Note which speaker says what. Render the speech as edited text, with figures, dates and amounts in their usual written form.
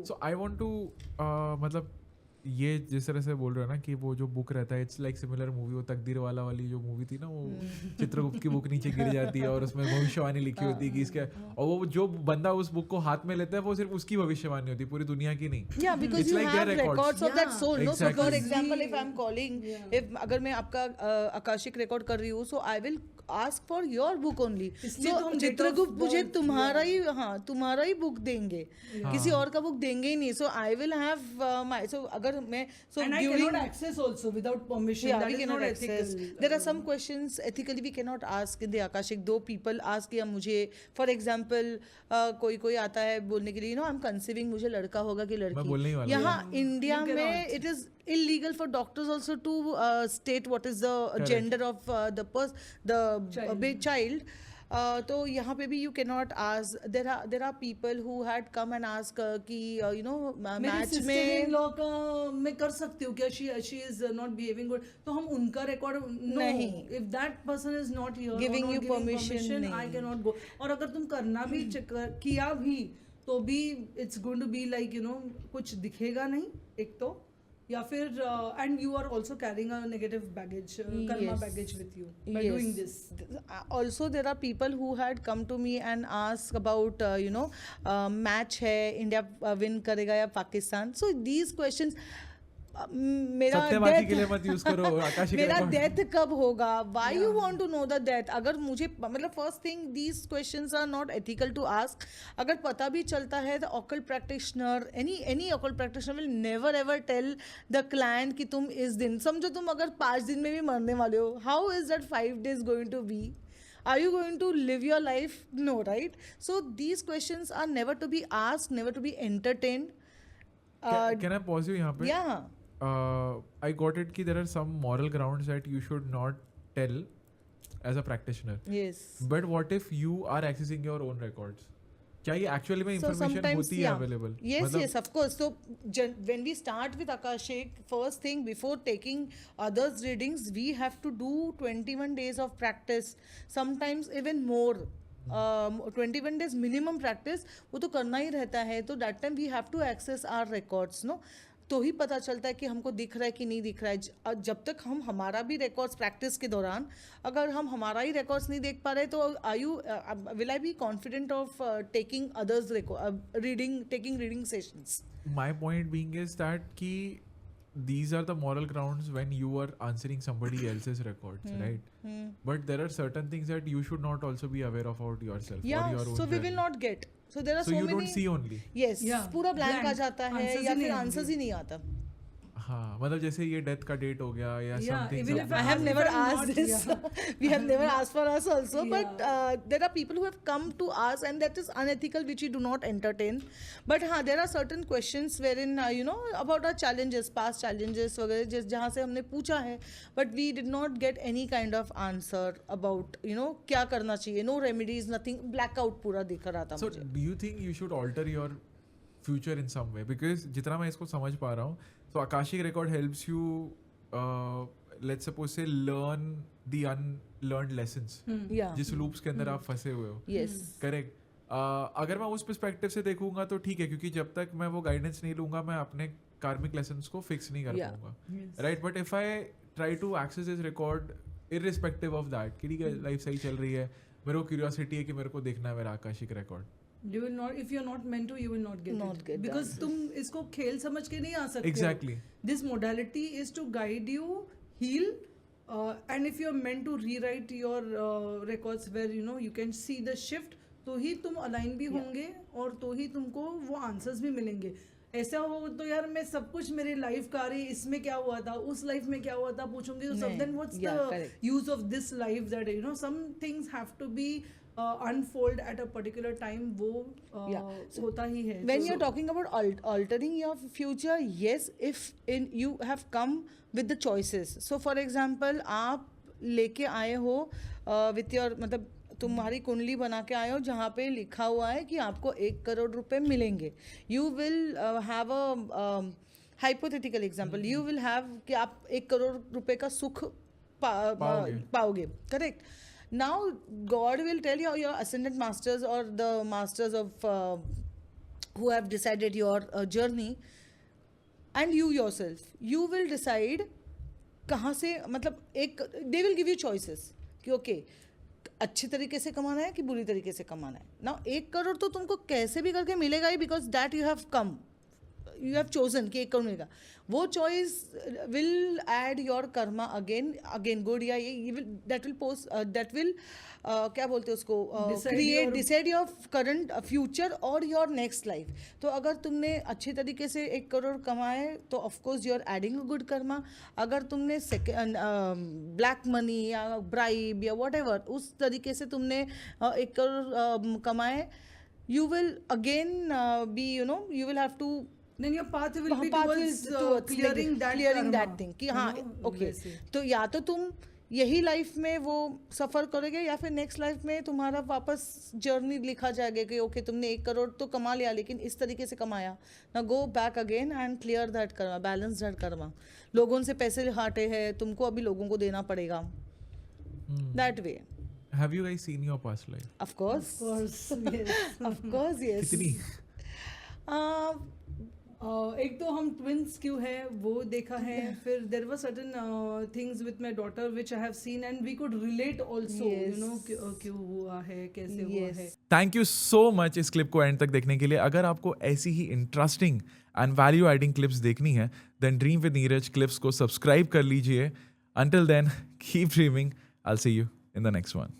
Speaker 1: So I want to मतलब ये जिस तरह से बोल रहे हो ना कि वो जो बुक रहता है इट्स लाइक सिमिलर मूवी, वो तकदीर वाली जो मूवी थी ना, वो चित्रगुप्त की बुक नीचे गिर जाती है और उसमें भविष्यवाणी लिखी होती है कि इसके, और वो जो बंदा उस बुक को हाथ में लेता है वो सिर्फ उसकी भविष्यवाणी होती है, पूरी दुनिया की नहीं.
Speaker 2: Yeah, because
Speaker 1: It's
Speaker 2: you
Speaker 1: like
Speaker 2: have
Speaker 1: their
Speaker 2: records of that soul. No? So
Speaker 1: Exactly.
Speaker 2: for example, if I'm calling,
Speaker 3: Yeah.
Speaker 2: if अगर मैं आपका आकाशिक रिकॉर्ड कर रही हूँ, so I will ask for your book only.
Speaker 3: इसलिए तो
Speaker 2: So
Speaker 3: हम
Speaker 2: Chitragupta
Speaker 3: date of
Speaker 2: मुझे
Speaker 3: birth,
Speaker 2: तुम्हारा ही तुम्हारा ही बुक देंगे,
Speaker 1: हाँ.
Speaker 2: किसी और का बुक देंगे ही नहीं. So I will have my, so अगर मैं, so
Speaker 3: And I
Speaker 2: during,
Speaker 3: cannot access also without permission.
Speaker 2: yeah,
Speaker 3: That
Speaker 2: we
Speaker 3: is
Speaker 2: cannot
Speaker 3: not
Speaker 2: access.
Speaker 3: ethical.
Speaker 2: There are some questions ethically we cannot ask in the Akashic. Though people ask कि मुझे, for example, कोई आता है बोलने के लिए, you know, I'm conceiving, मुझे लड़का होगा कि
Speaker 1: मैं
Speaker 2: लड़की.
Speaker 1: बोलने ही वाला
Speaker 2: यहाँ
Speaker 3: हूँ.
Speaker 2: इंडिया
Speaker 3: You
Speaker 2: में
Speaker 3: cannot.
Speaker 2: it is illegal for doctors also to state what is the
Speaker 1: Correct.
Speaker 2: gender of the
Speaker 3: Child.
Speaker 2: child. तो यहाँ पे भी you cannot ask. There are people who had come and ask कि you know
Speaker 3: मेरी
Speaker 2: match
Speaker 3: sister
Speaker 2: में
Speaker 3: in law का मैं कर सकती हूँ क्या? She is not behaving good, तो हम उनका रिकॉर्ड
Speaker 2: नहीं.
Speaker 3: If that person is not here
Speaker 2: Giving you permission, नहीं.
Speaker 3: I can not go. और अगर तुम करना भी किया भी तो भी it's going to be like you know कुछ दिखेगा नहीं एक तो, या फिर and you are also carrying a negative baggage, Karma
Speaker 2: Yes.
Speaker 3: Baggage with you by doing this.
Speaker 2: Also there are people who had come to me and asked about you know match है, India win करेगा या Pakistan. So these questions, मेरा
Speaker 1: सत्यवादी के लिए
Speaker 2: death
Speaker 1: मत use करो Akashic
Speaker 2: मेरा
Speaker 1: record.
Speaker 2: डेथ कब होगा, why you want to know the death. अगर मुझे मतलब first thing, these questions are not ethical to ask. अगर पता भी चलता है, the occult practitioner, any occult practitioner will never ever tell the client कि तुम इस दिन, समझो तुम अगर 5 दिन में भी मरने वाले हो, how is that 5 days going to be? Are you going to live your life? No, right? So these questions are never to be asked, never to be entertained.
Speaker 1: Can I pause you यहाँ पे?
Speaker 2: Yeah.
Speaker 1: I got it कि there are some moral grounds that you should not tell as a practitioner.
Speaker 2: Yes.
Speaker 1: But what if you are accessing your own records? क्या ये actually में
Speaker 2: So
Speaker 1: information
Speaker 2: sometimes,
Speaker 1: होती है
Speaker 2: yeah.
Speaker 1: available?
Speaker 2: Yes, yes, of course. So when we start with Akashic, first thing before taking others' readings, we have to do 21 days of practice. Sometimes even more. 21 days minimum practice वो तो करना ही रहता है. तो that time we have to access our records, no? तो ही पता चलता है कि हमको दिख रहा है कि नहीं दिख रहा है. जब तक हम हमारा भी रिकॉर्ड्स प्रैक्टिस के दौरान अगर हम हमारा ही रिकॉर्ड्स नहीं देख पा रहे तो will I be confident of taking others reading sessions.
Speaker 1: My point being is that कि these are the moral grounds when you are answering somebody else's records, right? But there are certain things that you should not also be aware of about yourself or
Speaker 2: Yeah,
Speaker 1: your own
Speaker 2: so we
Speaker 1: journey.
Speaker 2: will not get. So there are
Speaker 1: So
Speaker 2: so
Speaker 1: you
Speaker 2: many.
Speaker 1: don't see only.
Speaker 2: Yes,
Speaker 3: Yeah,
Speaker 2: पूरा blank आ
Speaker 3: blank.
Speaker 2: जाता है
Speaker 3: Answers
Speaker 2: या
Speaker 3: ही
Speaker 2: फिर
Speaker 3: नहीं
Speaker 2: answers
Speaker 3: आएंगे.
Speaker 2: ही नहीं आता.
Speaker 1: हाँ, मतलब जैसे ये डेथ का डेट हो गया या
Speaker 3: Yeah,
Speaker 1: something.
Speaker 3: even if
Speaker 2: I have never
Speaker 3: I'm
Speaker 2: asked
Speaker 3: not-
Speaker 2: this.
Speaker 3: yeah.
Speaker 2: We have never asked for us also, but
Speaker 3: Yeah.
Speaker 2: there are people who have come to us, and that is unethical, which we do not entertain. But there are certain questions wherein you know about our challenges, past challenges वगैरह जहाँ से हमने पूछा है, but we did not get any kind of answer about you know क्या करना चाहिए. No remedies, nothing. Blackout पूरा दिख रहा था
Speaker 1: So
Speaker 2: मुझे.
Speaker 1: do you think you should alter your future in some way? Because जितना मैं इसको समझ पा रहा हूँ, so Akashic record helps you, let's suppose say learn the unlearned lessons.
Speaker 2: Yeah.
Speaker 1: जिस loops के अंदर आप फंसे हुए हो.
Speaker 2: Yes.
Speaker 1: करेक्ट. अगर मैं उस पर्सपेक्टिव से देखूंगा तो ठीक है, क्योंकि जब तक मैं वो गाइडेंस नहीं लूंगा मैं अपने कार्मिक लेसन्स को फिक्स नहीं कर
Speaker 2: Yeah.
Speaker 1: पाऊंगा, right? But if I try to access this record irrespective of that कि ठीक है लाइफ सही चल रही है, मेरे को क्यूरियोसिटी है कि मेरे को देखना है मेरा Akashic record.
Speaker 3: You will not, if you're not meant to, you will not get
Speaker 2: Not
Speaker 3: it.
Speaker 2: get
Speaker 3: Because
Speaker 2: that.
Speaker 3: तुम इसको खेल समझ के नहीं आ सकते हो.
Speaker 1: Exactly.
Speaker 3: This modality is to guide you, heal, and if you're meant to rewrite your records where you know you can see the shift, तो ही तुम अलाइन भी होंगे और तो ही तुमको वो आंसर्स भी मिलेंगे. ऐसा हो तो यार मैं सब कुछ मेरी लाइफ का रही, इसमें क्या हुआ था, उस लाइफ में क्या हुआ था पूछूंगी तो सब,
Speaker 2: नहीं.
Speaker 3: then what's
Speaker 2: Yeah,
Speaker 3: the
Speaker 2: correct.
Speaker 3: use of this life that you know some things have to be unfold at a particular time. वो
Speaker 2: Yeah.
Speaker 3: होता ही है.
Speaker 2: When
Speaker 3: So-
Speaker 2: you're talking about altering your future, yes, if you have come with the choices. So for example, आप लेके आए हो with your मतलब तुम्हारी कुंडली बना के आए हो जहाँ पे लिखा हुआ है कि आपको 1 करोड़ रुपए मिलेंगे. You will have a hypothetical example. You will have कि आप 1 करोड़ रुपए का सुख पाओगे. Correct. Now God will tell you, your ascendant masters or the masters of who have decided your journey, and you yourself, you will decide कहाँ से, मतलब एक they will give you choices कि okay अच्छे तरीके से कमाना है कि बुरी तरीके से कमाना है ना. 1 करोड़ तो तुमको कैसे भी करके मिलेगा ही, because that you have come, you have chosen कि 1 करोड़ मिलेगा. वो choice will add your karma again good या ये will that will post that will क्या बोलते हैं उसको, create decide your current future और योर नेक्स्ट लाइफ. तो अगर तुमने अच्छे तरीके से 1 करोड़ कमाए तो of course you are adding a good karma. अगर तुमने ब्लैक मनी या ब्राइब या वॉट एवर उस तरीके से तुमने 1 करोड़ कमाए, you will again be, you know, you will have to
Speaker 3: then your path will be
Speaker 2: path
Speaker 3: towards,
Speaker 2: will
Speaker 3: clearing
Speaker 2: clearing
Speaker 3: that
Speaker 2: that thing कि हाँ ओके.
Speaker 3: वैसे.
Speaker 2: तो या तो तुम यही लाइफ में वो सफ़र करोगे या फिर नेक्स्ट लाइफ में तुम्हारा वापस जर्नी लिखा जाएगा कि ओके तुमने 1 करोड़ तो कमा लिया लेकिन इस तरीके से कमाया ना. Go back again and clear that Karma, balance that Karma. लोगों से पैसे हाटे हैं, तुमको अभी लोगों को देना पड़ेगा. That way.
Speaker 1: Have you guys seen your past life?
Speaker 2: Of course.
Speaker 3: yes.
Speaker 2: Of course, yes.
Speaker 1: कितनी?
Speaker 3: एक तो हम ट्विंस क्यों है वो देखा है, फिर there were certain things with my daughter which I have seen and we could relate also, you know क्यों हुआ है, कैसे हुआ है.
Speaker 1: थैंक यू सो मच इस क्लिप को एंड तक देखने के लिए. अगर आपको ऐसी ही interesting and value adding clips देखनी है then dream with Neeraj clips को सब्सक्राइब कर लीजिए. Until then keep dreaming. I will see you in the next one.